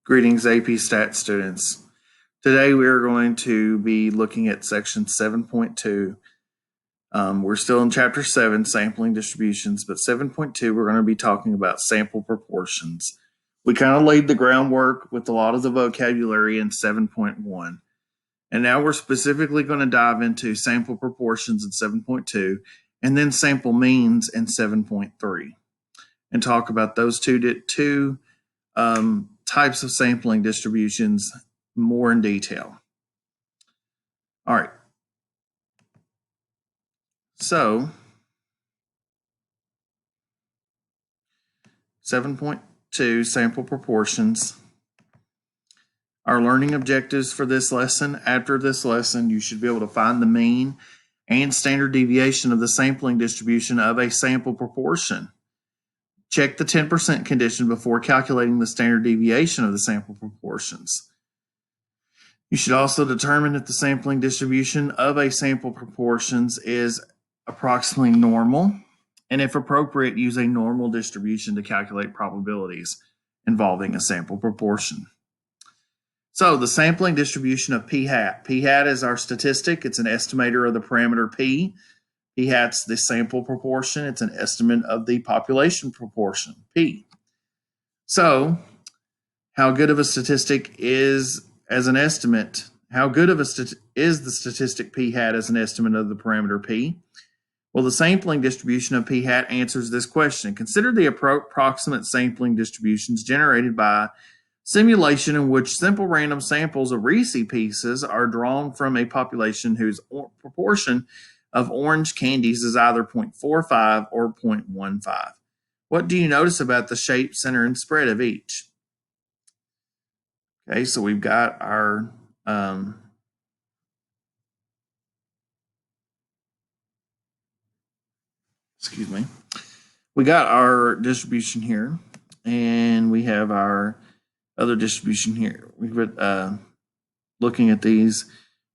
Greetings, AP Stat students. Today we are going to be looking at section 7.2. We're still in chapter 7, sampling distributions, but 7.2 we're going to be talking about sample proportions. We kind of laid the groundwork with a lot of the vocabulary in 7.1. And now we're specifically going to dive into sample proportions in 7.2 and then sample means in 7.3 and talk about those two types of sampling distributions more in detail. All right. So 7.2 sample proportions. Our learning objectives for this lesson. After this lesson, you should be able to find the mean and standard deviation of the sampling distribution of a sample proportion. Check the 10% condition before calculating the standard deviation of the sample proportions. You should also determine if the sampling distribution of a sample proportions is approximately normal, and if appropriate, use a normal distribution to calculate probabilities involving a sample proportion. So the sampling distribution of p hat. P hat is our statistic. It's an estimator of the parameter p. P hat's the sample proportion. It's an estimate of the population proportion, p. So how good of a statistic is as an estimate? How good of is the statistic p hat as an estimate of the parameter p? Well, the sampling distribution of p hat answers this question. Consider the approximate sampling distributions generated by simulation in which simple random samples of Reese pieces are drawn from a population whose proportion of orange candies is either 0.45 or 0.15. What do you notice about the shape, center, and spread of each? Okay, so we've got our we got our distribution here, and we have our other distribution here. We've got looking at these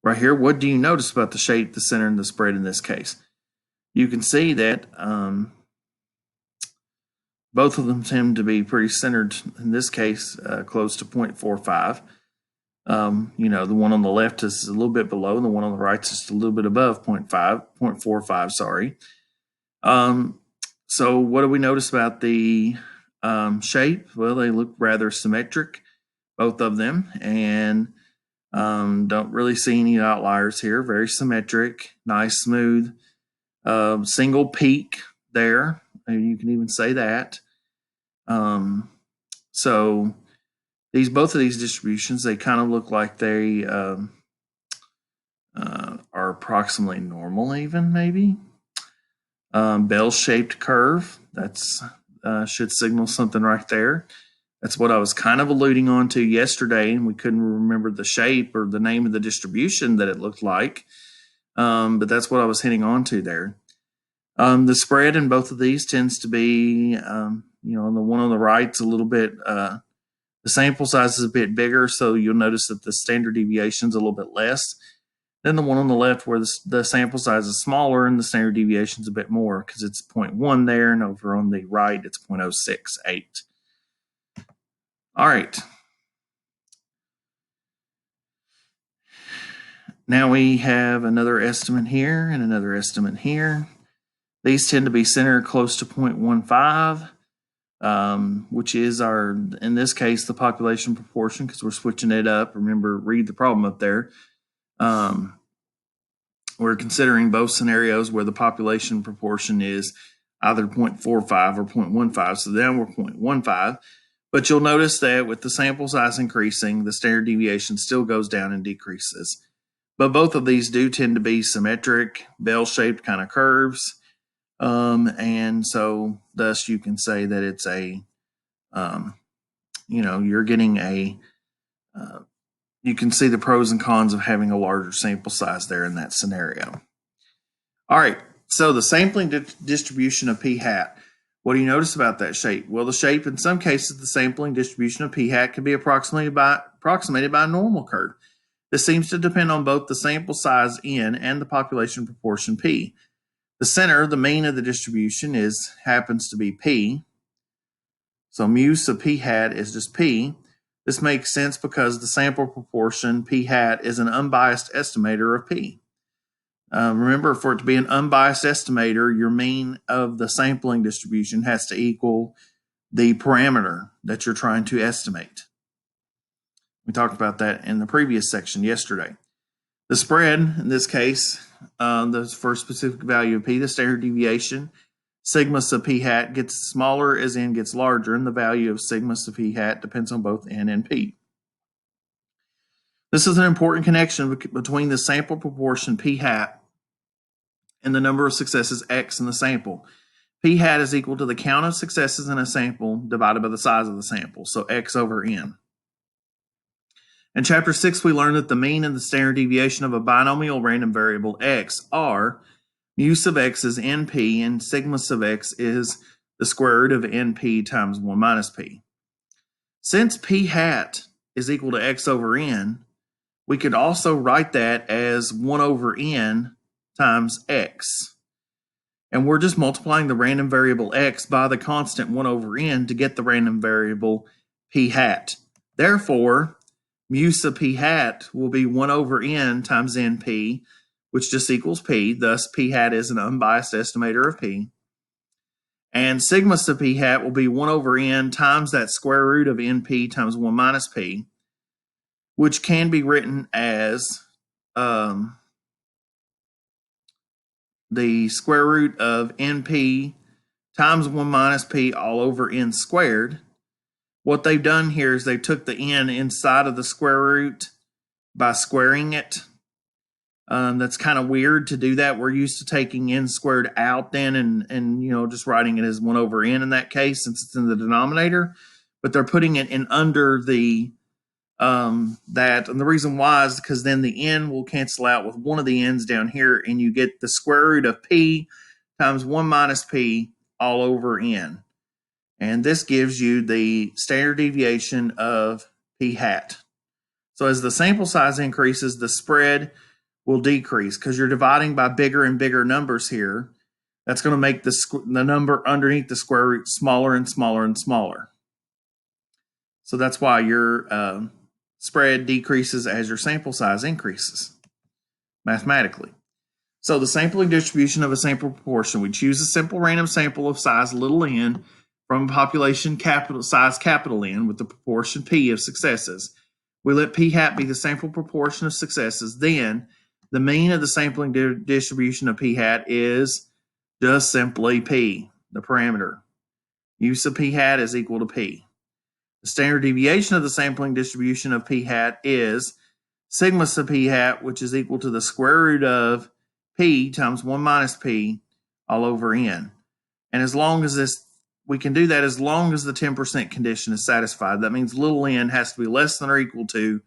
right here. What do you notice about the shape, the center, and the spread in this case? You can see that both of them tend to be pretty centered, in this case, close to 0.45. The one on the left is a little bit below, and the one on the right is just a little bit above 0.45, sorry. So what do we notice about the shape? Well, they look rather symmetric, both of them, and don't really see any outliers here. Very symmetric, nice, smooth, single peak there. You can even say that. So both of these distributions, they kind of look like they are approximately normal, even maybe. Bell-shaped curve, that's should signal something right there. That's what I was kind of alluding on to yesterday, and we couldn't remember the shape or the name of the distribution that it looked like. But that's what I was hitting on to there. The spread in both of these tends to be, the one on the right's a little bit, the sample size is a bit bigger, so you'll notice that the standard deviation is a little bit less than the one on the left, where the sample size is smaller and the standard deviation is a bit more because it's 0.1 there, and over on the right it's 0.068. All right. Now we have another estimate here and another estimate here. These tend to be centered close to 0.15, which is in this case, the population proportion, because we're switching it up. Remember, read the problem up there. We're considering both scenarios where the population proportion is either 0.45 or 0.15, so then we're 0.15. But you'll notice that with the sample size increasing, the standard deviation still goes down and decreases. But both of these do tend to be symmetric, bell-shaped kind of curves. And so thus you can say that it's you're getting you can see the pros and cons of having a larger sample size there in that scenario. All right, so the sampling distribution of p hat. What do you notice about that shape? Well, the shape, in some cases, the sampling distribution of p hat can be approximated by a normal curve. This seems to depend on both the sample size n and the population proportion p. The center, the mean of the distribution, happens to be p. So mu sub p hat is just p. This makes sense because the sample proportion p hat is an unbiased estimator of p. Remember, for it to be an unbiased estimator, your mean of the sampling distribution has to equal the parameter that you're trying to estimate. We talked about that in the previous section yesterday. The spread, in this case, for a specific value of p, the standard deviation, sigma sub p hat gets smaller as n gets larger, and the value of sigma sub p hat depends on both n and p. This is an important connection between the sample proportion p hat and the number of successes x in the sample. P hat is equal to the count of successes in a sample divided by the size of the sample, so x over n. In Chapter 6, we learned that the mean and the standard deviation of a binomial random variable x are mu sub x is np and sigma sub x is the square root of np times 1 minus p. Since p hat is equal to x over n, we could also write that as 1 over n times x. And we're just multiplying the random variable x by the constant 1 over n to get the random variable p hat. Therefore, mu sub p hat will be 1 over n times np, which just equals p. Thus, p hat is an unbiased estimator of p. And sigma sub p hat will be 1 over n times that square root of np times 1 minus p, which can be written as the square root of np times 1 minus p all over n squared. What they've done here is they took the n inside of the square root by squaring it. That's kind of weird to do that. We're used to taking n squared out then and just writing it as 1 over n in that case since it's in the denominator. But they're putting it in under the that, and the reason why is because then the n will cancel out with one of the n's down here, and you get the square root of p times 1 minus p all over n. And this gives you the standard deviation of p hat. So as the sample size increases, the spread will decrease because you're dividing by bigger and bigger numbers here. That's going to make the number underneath the square root smaller and smaller and smaller. So that's why your spread decreases as your sample size increases mathematically. So the sampling distribution of a sample proportion, we choose a simple random sample of size little n from a population size capital N with the proportion p of successes. We let p hat be the sample proportion of successes. Then the mean of the sampling distribution of p hat is just simply p, the parameter. Mu sub p hat is equal to p. The standard deviation of the sampling distribution of p hat is sigma sub p hat, which is equal to the square root of p times 1 minus p all over n. And as long as we can do that as long as the 10% condition is satisfied. That means little n has to be less than or equal to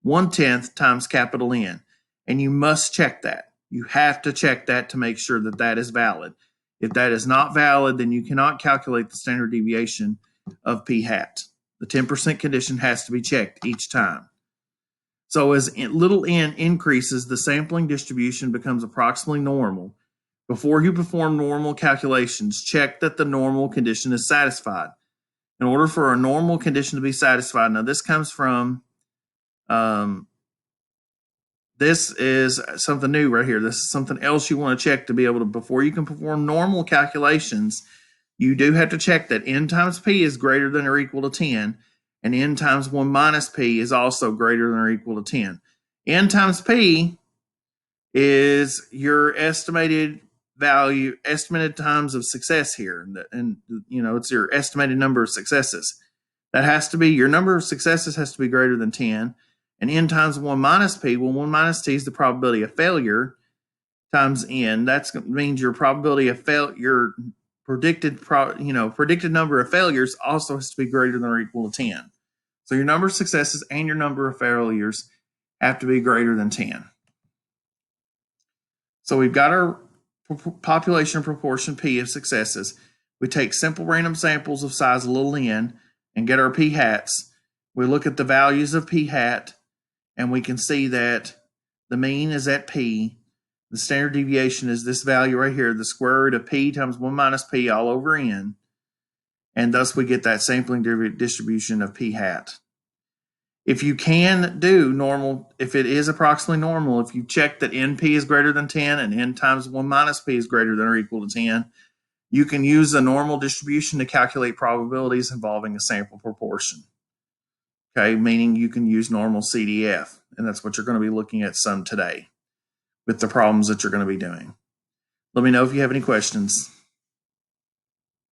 1/10 times capital N. And you must check that. You have to check that to make sure that that is valid. If that is not valid, then you cannot calculate the standard deviation of p hat. The 10% condition has to be checked each time. So as little n increases, the sampling distribution becomes approximately normal. Before you perform normal calculations, check that the normal condition is satisfied. In order for a normal condition to be satisfied, now this comes from, this is something new right here. This is something else you want to check to be able to, before you can perform normal calculations, you do have to check that n times p is greater than or equal to 10, and n times 1 minus p is also greater than or equal to 10. N times p is your estimated value, estimated times of success here, and it's your estimated number of successes. That has to be, your number of successes has to be greater than 10, and n times 1 minus p, well, 1 minus t is the probability of failure times n. That means your probability of your predicted number of failures also has to be greater than or equal to 10. So your number of successes and your number of failures have to be greater than 10. So we've got our population proportion p of successes. We take simple random samples of size little n and get our p hats. We look at the values of p hat, and we can see that the mean is at p. The standard deviation is this value right here, the square root of p times 1 minus p all over n. And thus we get that sampling distribution of p hat. If you can do normal, if it is approximately normal, if you check that NP is greater than 10 and N times 1 minus P is greater than or equal to 10, you can use the normal distribution to calculate probabilities involving a sample proportion. Okay, meaning you can use normal CDF, and that's what you're going to be looking at some today with the problems that you're going to be doing. Let me know if you have any questions.